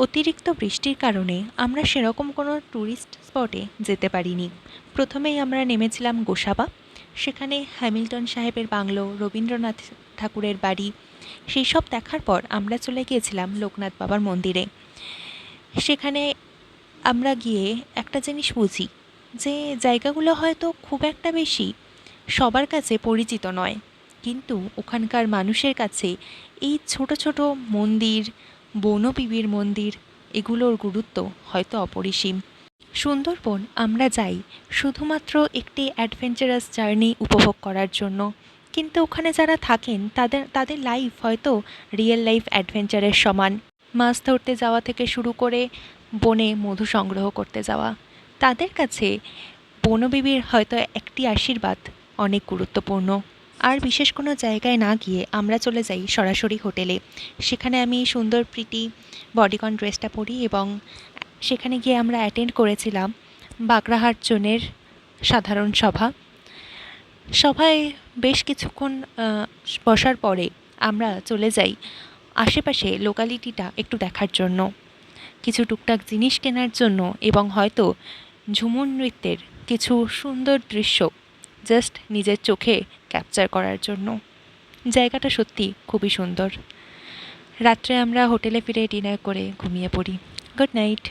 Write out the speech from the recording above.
অতিরিক্ত বৃষ্টির কারণে আমরা সেরকম কোনো ট্যুরিস্ট স্পটে যেতে পারিনি। প্রথমেই আমরা নেমেছিলাম গোসাবা। সেখানে হ্যামিল্টন সাহেবের বাংলো, রবীন্দ্রনাথ ঠাকুরের বাড়ি সেই সব দেখার পর আমরা চলে গিয়েছিলাম লোকনাথ বাবার মন্দিরে। সেখানে আমরা গিয়ে একটা জিনিস বুঝি যে জায়গাগুলো হয়তো খুব একটা বেশি সবার কাছে পরিচিত নয়, কিন্তু ওখানকার মানুষের কাছে এই ছোট ছোট মন্দির, বনবিবির মন্দির, এগুলোর গুরুত্ব হয়তো অপরিসীম। সুন্দরবন আমরা যাই শুধুমাত্র একটি অ্যাডভেঞ্চারাস জার্নি উপভোগ করার জন্য, কিন্তু ওখানে যারা থাকেন তাদের তাদের লাইফ হয়তো রিয়েল লাইফ অ্যাডভেঞ্চারের সমান। মাছ ধরতে যাওয়া থেকে শুরু করে বনে মধু সংগ্রহ করতে যাওয়া, তাদের কাছে বনবিবির হয়তো একটি আশীর্বাদ অনেক গুরুত্বপূর্ণ। আর বিশেষ কোনো জায়গায় না গিয়ে আমরা চলে যাই সরাসরি হোটেলে। সেখানে আমি সুন্দর প্রীতি বডিকন ড্রেসটা পরি এবং সেখানে গিয়ে আমরা অ্যাটেন্ড করেছিলাম বাগড়াহাট জোনের সাধারণ সভা। সভায় বেশ কিছুক্ষণ বসার পরে আমরা চলে যাই আশেপাশে লোকালিটিটা একটু দেখার জন্য, কিছু টুকটাক জিনিস কেনার জন্য এবং হয়তো ঝুমুর নৃত্যের কিছু সুন্দর দৃশ্য জাস্ট নিজের চোখে ক্যাপচার করার জন্য। জায়গাটা সত্যি খুবই সুন্দর। রাত্রে আমরা হোটেলে ফিরে ডিনার করে ঘুমিয়ে পড়ি। Good night.